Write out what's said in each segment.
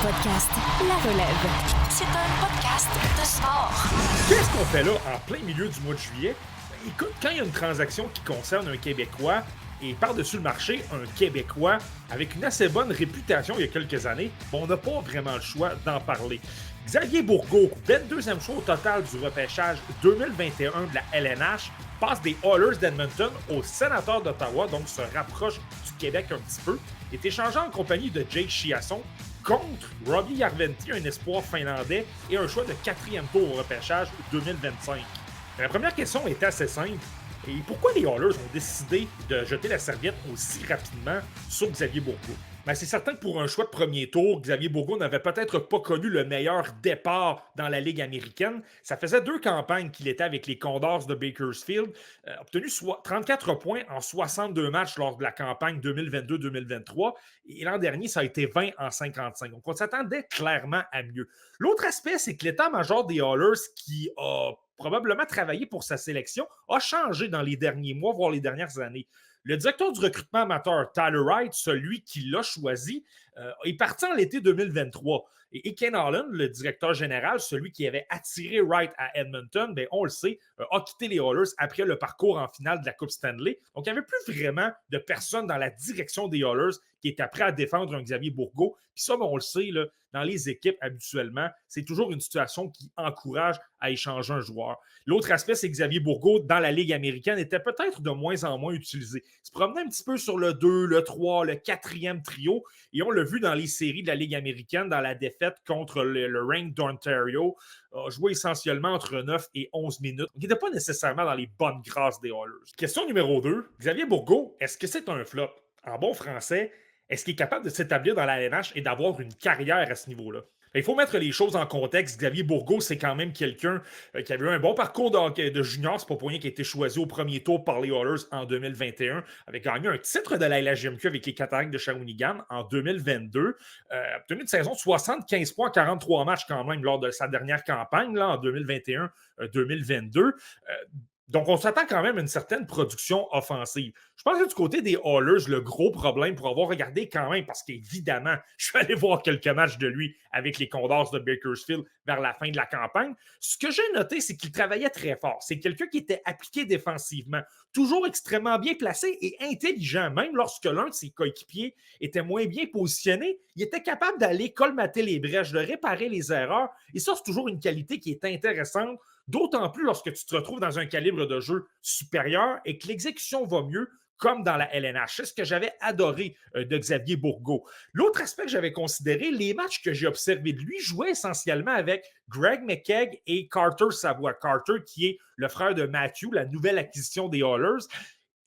podcast La Relève. C'est un podcast de sport. Qu'est-ce qu'on fait là, en plein milieu du mois de juillet? Écoute, quand il y a une transaction qui concerne un Québécois et par-dessus le marché, un Québécois avec une assez bonne réputation il y a quelques années, on n'a pas vraiment le choix d'en parler. Xavier Bourgault, 22e choix au total du repêchage 2021 de la LNH, passe des Oilers d'Edmonton aux Sénateurs d'Ottawa, donc se rapproche du Québec un petit peu, est échangé en compagnie de Jake Chiasson contre Robbie Järventie, un espoir finlandais, et un choix de 4e tour au repêchage 2025. La première question est assez simple. Et pourquoi les Oilers ont décidé de jeter la serviette aussi rapidement sur Xavier Bourgault? Ben, c'est certain que pour un choix de premier tour, Xavier Bourgault n'avait peut-être pas connu le meilleur départ dans la Ligue américaine. Ça faisait 2 campagnes qu'il était avec les Condors de Bakersfield, obtenu 34 points en 62 matchs lors de la campagne 2022-2023. Et l'an dernier, ça a été 20 en 55. Donc, on s'attendait clairement à mieux. L'autre aspect, c'est que l'état-major des Oilers, qui a probablement travaillé pour sa sélection, a changé dans les derniers mois, voire les dernières années. Le directeur du recrutement amateur, Tyler Wright, celui qui l'a choisi, est parti en l'été 2023. Et Ken Holland, le directeur général, celui qui avait attiré Wright à Edmonton, bien, on le sait, a quitté les Oilers après le parcours en finale de la Coupe Stanley. Donc, il n'y avait plus vraiment de personne dans la direction des Oilers qui était prêt à défendre un Xavier Bourgault. Puis ça, on le sait, là, dans les équipes, habituellement, c'est toujours une situation qui encourage à échanger un joueur. L'autre aspect, c'est que Xavier Bourgault, dans la Ligue américaine, était peut-être de moins en moins utilisé. Il se promenait un petit peu sur le 2, le 3, le 4e trio, et on l'a vu dans les séries de la Ligue américaine, dans la défaite contre le Reign d'Ontario, a joué essentiellement entre 9 et 11 minutes. Donc, il n'était pas nécessairement dans les bonnes grâces des Oilers. Question numéro 2, Xavier Bourgault, est-ce que c'est un flop? En bon français, est-ce qu'il est capable de s'établir dans la LNH et d'avoir une carrière à ce niveau-là? Il faut mettre les choses en contexte. Xavier Bourgault, c'est quand même quelqu'un qui avait eu un bon parcours de junior. C'est pas pour rien qu'il a été choisi au premier tour par les Oilers en 2021. Avait gagné un titre de la LHJMQ avec les Cataractes de Shawinigan en 2022. Obtenu une saison de 75 points en 43 matchs quand même lors de sa dernière campagne là, en 2021-2022. Donc, on s'attend quand même à une certaine production offensive. Je pense que du côté des Oilers, le gros problème pour avoir regardé quand même, parce qu'évidemment, je suis allé voir quelques matchs de lui avec les Condors de Bakersfield vers la fin de la campagne. Ce que j'ai noté, c'est qu'il travaillait très fort. C'est quelqu'un qui était appliqué défensivement, toujours extrêmement bien placé et intelligent. Même lorsque l'un de ses coéquipiers était moins bien positionné, il était capable d'aller colmater les brèches, de réparer les erreurs. Et ça, c'est toujours une qualité qui est intéressante. D'autant plus lorsque tu te retrouves dans un calibre de jeu supérieur et que l'exécution va mieux, comme dans la LNH. C'est ce que j'avais adoré de Xavier Bourgault. L'autre aspect que j'avais considéré, les matchs que j'ai observés de lui jouaient essentiellement avec Greg McKegg et Carter Savoie. Carter, qui est le frère de Matthew, la nouvelle acquisition des Oilers.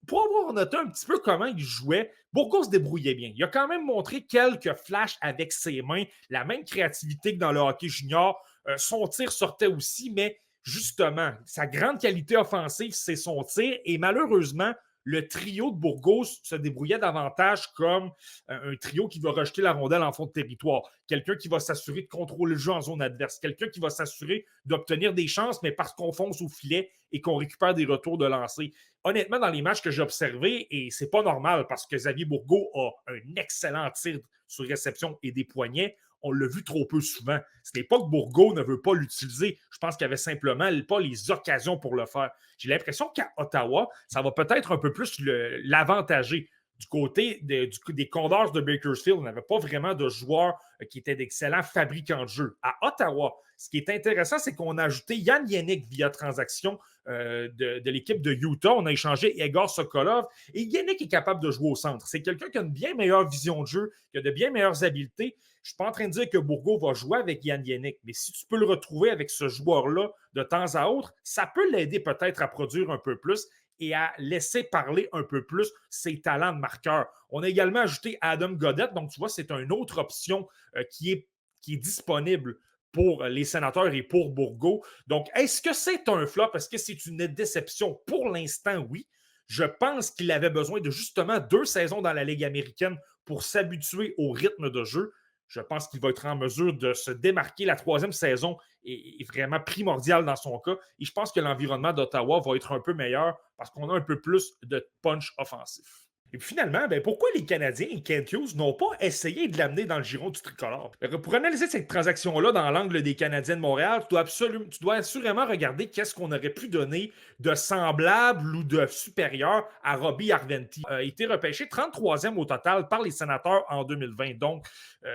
Pour avoir noté un petit peu comment il jouait, Bourgault se débrouillait bien. Il a quand même montré quelques flashs avec ses mains, la même créativité que dans le hockey junior. Son tir sortait aussi, mais justement, sa grande qualité offensive, c'est son tir. Et malheureusement, le trio de Bourgault se débrouillait davantage comme un trio qui va rejeter la rondelle en fond de territoire. Quelqu'un qui va s'assurer de contrôler le jeu en zone adverse. Quelqu'un qui va s'assurer d'obtenir des chances, mais parce qu'on fonce au filet et qu'on récupère des retours de lancer. Honnêtement, dans les matchs que j'ai observés, et c'est pas normal parce que Xavier Bourgault a un excellent tir sur réception et des poignets, on l'a vu trop peu souvent. Ce n'est pas que Bourgault ne veut pas l'utiliser. Je pense qu'il n'y avait simplement pas les occasions pour le faire. J'ai l'impression qu'à Ottawa, ça va peut-être un peu plus l'avantager. Du côté des Condors de Bakersfield, on n'avait pas vraiment de joueurs qui étaient d'excellents fabricants de jeux. À Ottawa, ce qui est intéressant, c'est qu'on a ajouté Jan Jenik via transaction de l'équipe de Utah. On a échangé Egor Sokolov et Jenik est capable de jouer au centre. C'est quelqu'un qui a une bien meilleure vision de jeu, qui a de bien meilleures habiletés. Je ne suis pas en train de dire que Bourgault va jouer avec Jan Jenik, mais si tu peux le retrouver avec ce joueur-là de temps à autre, ça peut l'aider peut-être à produire un peu plus et à laisser parler un peu plus ses talents de marqueur. On a également ajouté Adam Gaudette, donc tu vois, c'est une autre option qui est disponible pour les Sénateurs et pour Bourgault. Donc, est-ce que c'est un flop? Est-ce que c'est une déception? Pour l'instant, oui. Je pense qu'il avait besoin de justement 2 saisons dans la Ligue américaine pour s'habituer au rythme de jeu. Je pense qu'il va être en mesure de se démarquer. La 3e saison est vraiment primordiale dans son cas. Et je pense que l'environnement d'Ottawa va être un peu meilleur parce qu'on a un peu plus de punch offensif. Et puis finalement, ben, pourquoi les Canadiens et Kent Hughes n'ont pas essayé de l'amener dans le giron du tricolore? Pour analyser cette transaction-là dans l'angle des Canadiens de Montréal, tu dois assurément regarder qu'est-ce qu'on aurait pu donner de semblable ou de supérieur à Robbie Arventi. Il a été repêché 33e au total par les Sénateurs en 2020. Donc,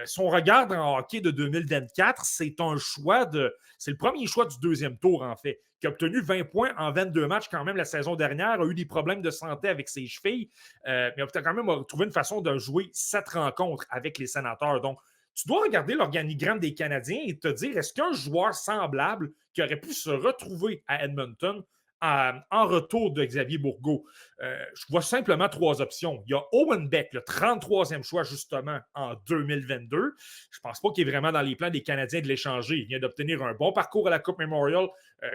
si on regarde en hockey de 2024, c'est le premier choix du deuxième tour, en fait, qui a obtenu 20 points en 22 matchs quand même la saison dernière, a eu des problèmes de santé avec ses chevilles, mais a quand même trouvé une façon de jouer 7 rencontres avec les Sénateurs. Donc, tu dois regarder l'organigramme des Canadiens et te dire, est-ce qu'un joueur semblable qui aurait pu se retrouver à Edmonton en retour de Xavier Bourgault? Je vois simplement 3 options. Il y a Owen Beck, le 33e choix justement en 2022. Je ne pense pas qu'il est vraiment dans les plans des Canadiens de l'échanger. Il vient d'obtenir un bon parcours à la Coupe Memorial,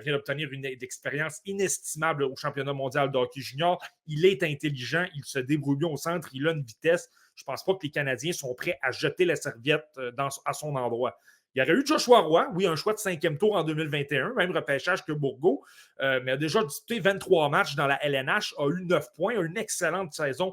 vient d'obtenir une expérience inestimable au championnat mondial de hockey junior. Il est intelligent, il se débrouille bien au centre, il a une vitesse. Je ne pense pas que les Canadiens sont prêts à jeter la serviette à son endroit. Il y aurait eu Joshua Roy, oui, un choix de 5e tour en 2021, même repêchage que Bourgault, mais a déjà disputé 23 matchs dans la LNH, a eu 9 points, a eu une excellente saison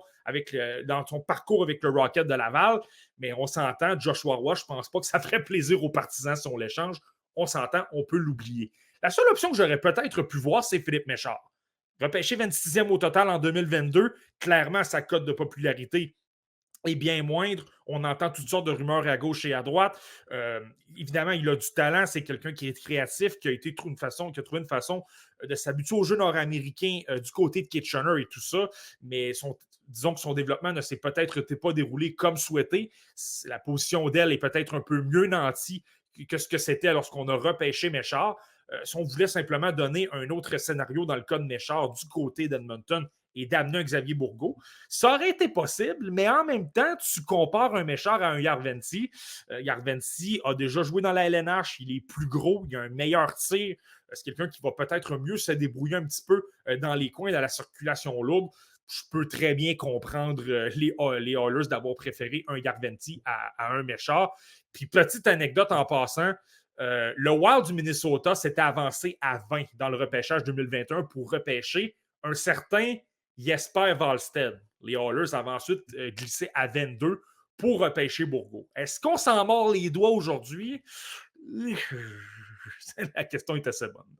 dans son parcours avec le Rocket de Laval. Mais on s'entend, Joshua Roy, je ne pense pas que ça ferait plaisir aux partisans si on l'échange. On s'entend, on peut l'oublier. La seule option que j'aurais peut-être pu voir, c'est Philippe Méchard. Repêché 26e au total en 2022, clairement, sa cote de popularité est bien moindre. On entend toutes sortes de rumeurs à gauche et à droite. Évidemment, il a du talent. C'est quelqu'un qui est créatif, qui a trouvé une façon de s'habituer au jeu nord-américain du côté de Kitchener et tout ça. Mais disons que son développement ne s'est peut-être pas déroulé comme souhaité. La position d'elle est peut-être un peu mieux nantie que ce que c'était lorsqu'on a repêché Méchard. Si on voulait simplement donner un autre scénario dans le cas de Méchard du côté d'Edmonton et d'amener un Xavier Bourgault, ça aurait été possible, mais en même temps, tu compares un Méchard à un Yarventy. Yarventy a déjà joué dans la LNH, il est plus gros, il a un meilleur tir. C'est quelqu'un qui va peut-être mieux se débrouiller un petit peu dans les coins, dans la circulation lourde. Je peux très bien comprendre les Oilers d'avoir préféré un Yarventy à un Méchard. Puis, petite anecdote en passant, le Wild du Minnesota s'était avancé à 20 dans le repêchage 2021 pour repêcher un certain Jesper Wallstedt. Les Oilers avaient ensuite glissé à 22 pour repêcher Bourgault. Est-ce qu'on s'en mord les doigts aujourd'hui? La question est assez bonne.